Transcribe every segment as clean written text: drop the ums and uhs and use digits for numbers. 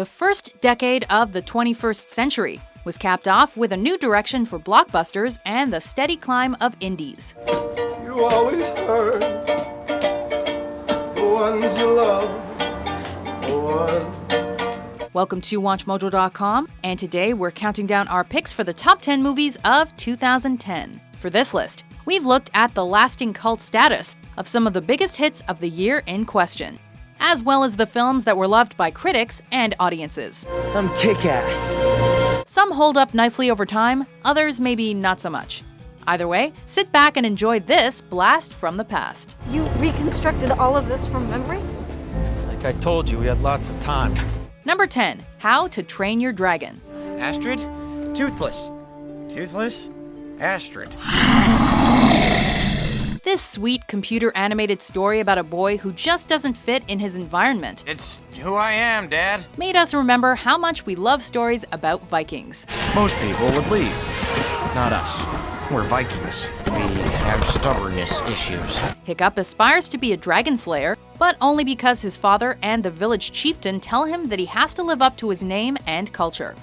The first decade of the 21st century was capped off with a new direction for blockbusters and the steady climb of indies. You always hurt the ones you love. Welcome to WatchMojo.com, and today we're counting down our picks for the top 10 movies of 2010. For this list, we've looked at the lasting cult status of some of the biggest hits of the year in question, as well as the films that were loved by critics and audiences. I'm kick-ass. Some hold up nicely over time, others maybe not so much. Either way, sit back and enjoy this blast from the past. You reconstructed all of this from memory? Like I told you, we had lots of time. Number 10. How to Train Your Dragon. Astrid? Toothless. Toothless? Astrid. This sweet computer-animated story about a boy who just doesn't fit in his environment It's who I am, Dad. made us remember how much we love stories about Vikings. Most people would leave. Not us. We're Vikings. We have stubbornness issues. Hiccup aspires to be a dragon slayer, but only because his father and the village chieftain tell him that he has to live up to his name and culture.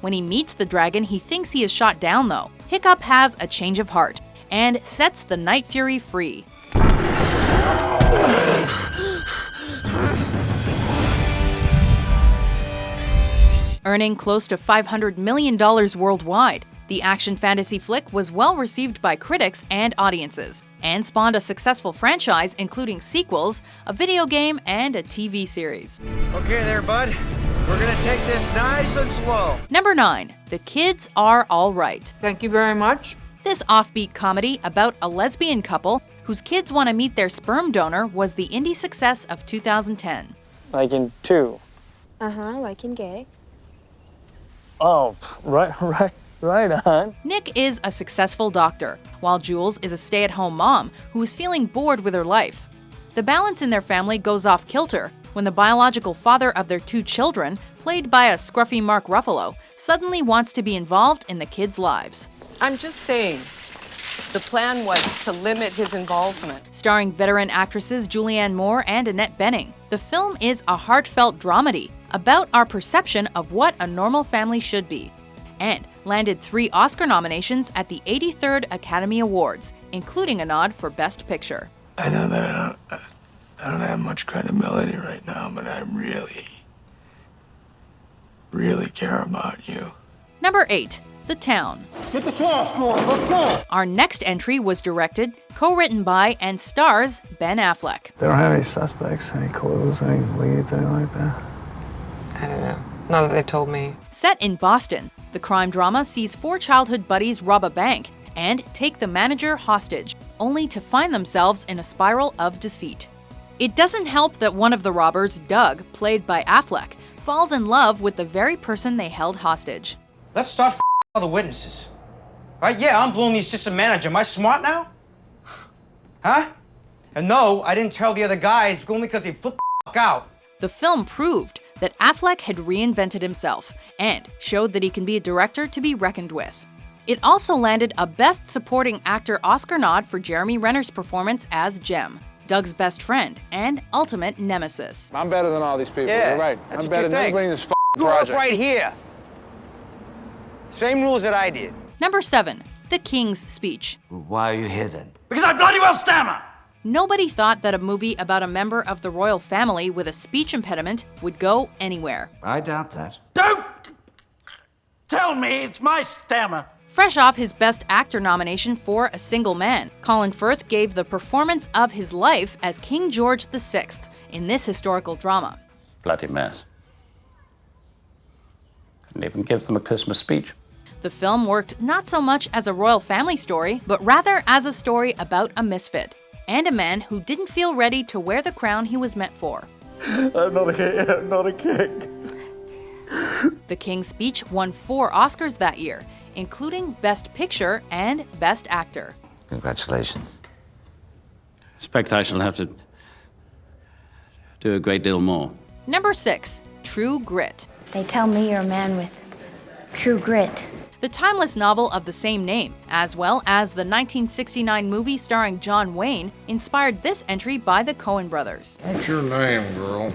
When he meets the dragon, he thinks he is shot down though. Hiccup has a change of heart and sets the Night Fury free. Earning close to $500 million worldwide, the action fantasy flick was well received by critics and audiences, and spawned a successful franchise including sequels, a video game, and a TV series. Okay there, bud. We're gonna take this nice and slow. Number 9. The Kids Are Alright. Thank you very much. This offbeat comedy about a lesbian couple whose kids want to meet their sperm donor was the indie success of 2010. Like in 2. Like in gay. Oh, right on. Nick is a successful doctor, while Jules is a stay-at-home mom who is feeling bored with her life. The balance in their family goes off kilter when the biological father of their 2 children, played by a scruffy Mark Ruffalo, suddenly wants to be involved in the kids' lives. I'm just saying, the plan was to limit his involvement. Starring veteran actresses Julianne Moore and Annette Bening, the film is a heartfelt dramedy about our perception of what a normal family should be, and landed 3 Oscar nominations at the 83rd Academy Awards, including a nod for Best Picture. I know that I don't have much credibility right now, but I really care about you. Number 8. The Town. Get the cast rolling, let's go! Our next entry was directed, co-written by, and stars Ben Affleck. They don't have any suspects, any clues, any leads, anything like that? I don't know. Not that they've told me. Set in Boston, the crime drama sees 4 childhood buddies rob a bank and take the manager hostage, only to find themselves in a spiral of deceit. It doesn't help that one of the robbers, Doug, played by Affleck, falls in love with the very person they held hostage. Let's start all the witnesses. Right? Yeah, I'm Bloom, the assistant manager. Am I smart now? Huh? And no, I didn't tell the other guys only because they flipped the out. The film proved that Affleck had reinvented himself and showed that he can be a director to be reckoned with. It also landed a Best Supporting Actor Oscar nod for Jeremy Renner's performance as Jem, Doug's best friend and ultimate nemesis. I'm better than all these people. Yeah, You're right. that's I'm what better you than think. anybody in this Grew up project. right here. Same rules that I did. Number 7. The King's Speech. Why are you here then? Because I bloody well stammer! Nobody thought that a movie about a member of the royal family with a speech impediment would go anywhere. I doubt that. Don't tell me it's my stammer. Fresh off his Best Actor nomination for A Single Man, Colin Firth gave the performance of his life as King George VI in this historical drama. Bloody mess. Couldn't even give them a Christmas speech. The film worked not so much as a royal family story, but rather as a story about a misfit, and a man who didn't feel ready to wear the crown he was meant for. I'm not a king. The King's Speech won 4 Oscars that year, including Best Picture and Best Actor. Congratulations. Expect I shall have to do a great deal more. Number 6. True Grit. They tell me you're a man with true grit. The timeless novel of the same name, as well as the 1969 movie starring John Wayne, inspired this entry by the Coen brothers. What's your name, girl?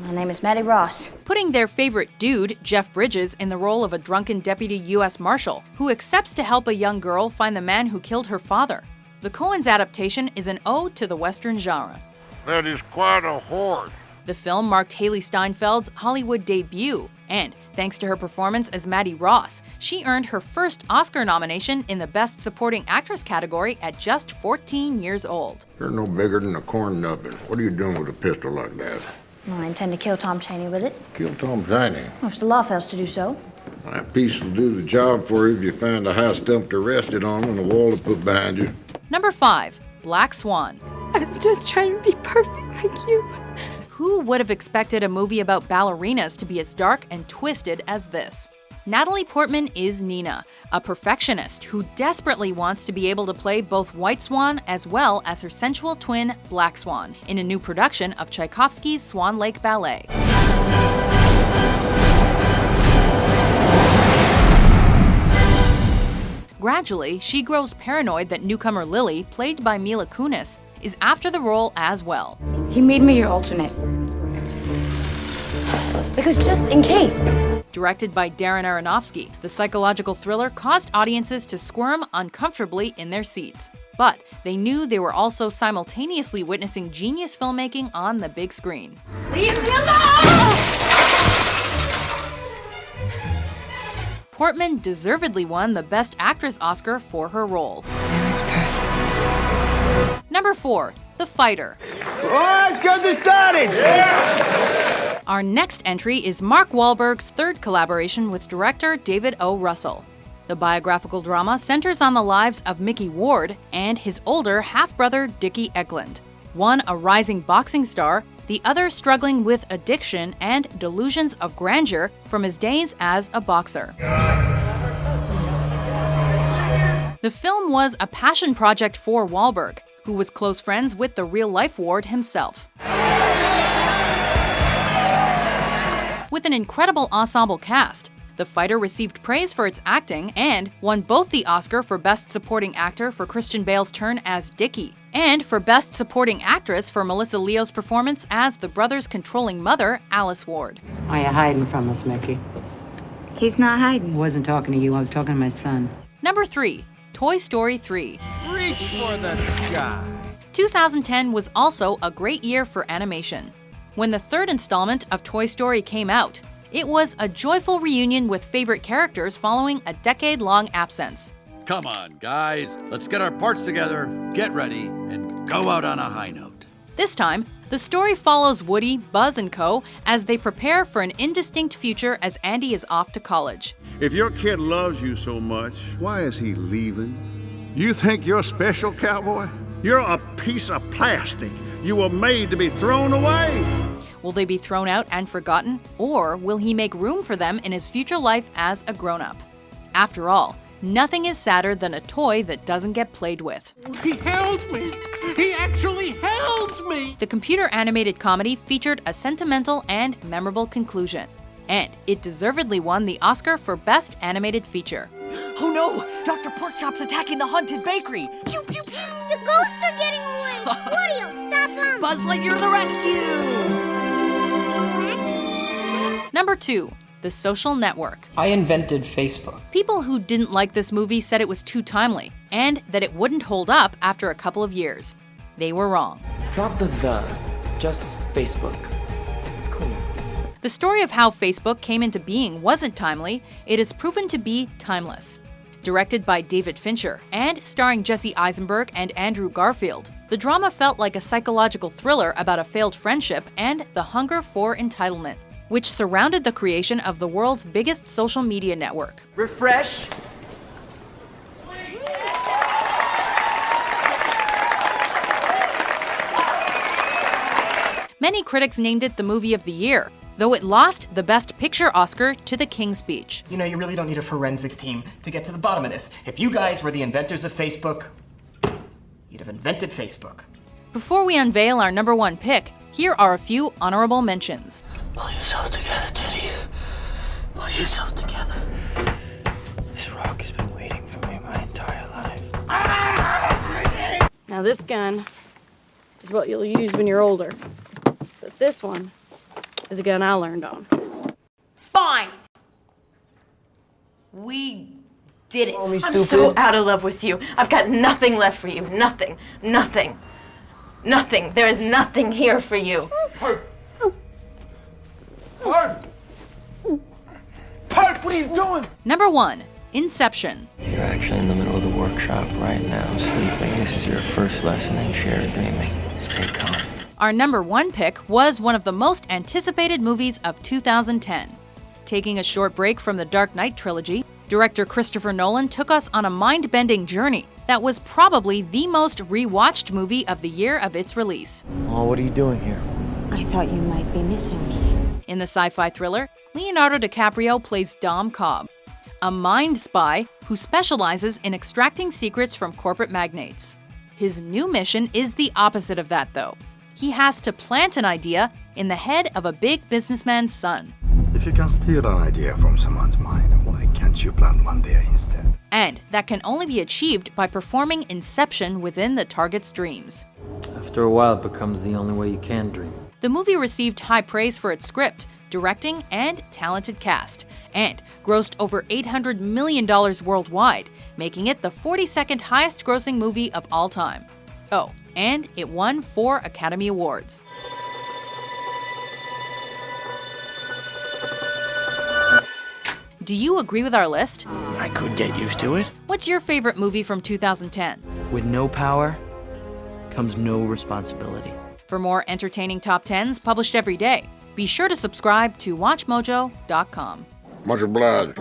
My name is Maddie Ross. Putting their favorite dude, Jeff Bridges, in the role of a drunken deputy U.S. Marshal who accepts to help a young girl find the man who killed her father. The Coens adaptation is an ode to the Western genre. That is quite a horse. The film marked Haley Steinfeld's Hollywood debut, and thanks to her performance as Maddie Ross, she earned her first Oscar nomination in the Best Supporting Actress category at just 14 years old. You're no bigger than a corn nubbin. What are you doing with a pistol like that? Well, I intend to kill Tom Chaney with it. Kill Tom Chaney. Well, if the law fails to do so. That piece will do the job for you if you find a high stump to rest it on and a wall to put behind you. Number 5. Black Swan. I was just trying to be perfect like you. Who would have expected a movie about ballerinas to be as dark and twisted as this? Natalie Portman is Nina, a perfectionist who desperately wants to be able to play both White Swan as well as her sensual twin, Black Swan, in a new production of Tchaikovsky's Swan Lake Ballet. Gradually, she grows paranoid that newcomer Lily, played by Mila Kunis, is after the role as well. He made me your alternate. Because just in case. Directed by Darren Aronofsky, the psychological thriller caused audiences to squirm uncomfortably in their seats. But they knew they were also simultaneously witnessing genius filmmaking on the big screen. Leave me alone! Portman deservedly won the Best Actress Oscar for her role. That was perfect. Number 4. The Fighter. Let's get this started! Our next entry is Mark Wahlberg's third collaboration with director David O. Russell. The biographical drama centers on the lives of Mickey Ward and his older half-brother Dickie Eklund. One a rising boxing star, the other struggling with addiction and delusions of grandeur from his days as a boxer. The film was a passion project for Wahlberg, who was close friends with the real-life Ward himself. With an incredible ensemble cast, The Fighter received praise for its acting and won both the Oscar for Best Supporting Actor for Christian Bale's turn as Dickie, and for Best Supporting Actress for Melissa Leo's performance as the brothers' controlling mother, Alice Ward. Why are you hiding from us, Mickey? He's not hiding. I wasn't talking to you, I was talking to my son. Number 3. Toy Story 3. Reach for the sky. 2010 was also a great year for animation. When the third installment of Toy Story came out, it was a joyful reunion with favorite characters following a decade-long absence. Come on, guys. Let's get our parts together, get ready, and go out on a high note. This time, the story follows Woody, Buzz, and co. as they prepare for an indistinct future as Andy is off to college. If your kid loves you so much, why is he leaving? You think you're special, cowboy? You're a piece of plastic. You were made to be thrown away. Will they be thrown out and forgotten, or will he make room for them in his future life as a grown-up? After all, nothing is sadder than a toy that doesn't get played with. He held me! He actually held me! The computer-animated comedy featured a sentimental and memorable conclusion, and it deservedly won the Oscar for Best Animated Feature. Oh no! Dr. Porkchop's attacking the haunted bakery! Pew, pew, pew. The ghosts are getting away! Woody, stop them! Buzz Lightyear to the rescue! Number 2. The Social Network. I invented Facebook. People who didn't like this movie said it was too timely, and that it wouldn't hold up after a couple of years. They were wrong. Drop the. Just Facebook. It's clear. The story of how Facebook came into being wasn't timely, it is proven to be timeless. Directed by David Fincher and starring Jesse Eisenberg and Andrew Garfield, the drama felt like a psychological thriller about a failed friendship and the hunger for entitlement, which surrounded the creation of the world's biggest social media network. Refresh. Many critics named it the movie of the year, though it lost the Best Picture Oscar to The King's Speech. You know, you really don't need a forensics team to get to the bottom of this. If you guys were the inventors of Facebook, you'd have invented Facebook. Before we unveil our number 1 pick, here are a few honorable mentions. Pull yourself together, Teddy. Pull yourself together. This rock has been waiting for me my entire life. Now this gun is what you'll use when you're older. But this one is a gun I learned on. Fine. We did it. I'm so out of love with you. I've got nothing left for you. Nothing. Nothing. Nothing. There is nothing here for you. Park, what are you doing? Number 1, Inception. You're actually in the middle of the workshop right now, sleeping. This is your first lesson in shared dreaming. Stay calm. Our number 1 pick was one of the most anticipated movies of 2010. Taking a short break from the Dark Knight trilogy, director Christopher Nolan took us on a mind-bending journey that was probably the most re-watched movie of the year of its release. Oh, what are you doing here? I thought you might be missing me. In the sci-fi thriller, Leonardo DiCaprio plays Dom Cobb, a mind spy who specializes in extracting secrets from corporate magnates. His new mission is the opposite of that, though. He has to plant an idea in the head of a big businessman's son. If you can steal an idea from someone's mind, why can't you plant one there instead? And that can only be achieved by performing Inception within the target's dreams. After a while, it becomes the only way you can dream. The movie received high praise for its script, directing, and talented cast, and grossed over $800 million worldwide, making it the 42nd highest-grossing movie of all time. Oh, and it won 4 Academy Awards. Do you agree with our list? I could get used to it. What's your favorite movie from 2010? With no power comes no responsibility. For more entertaining top 10s published every day, be sure to subscribe to WatchMojo.com. Much obliged.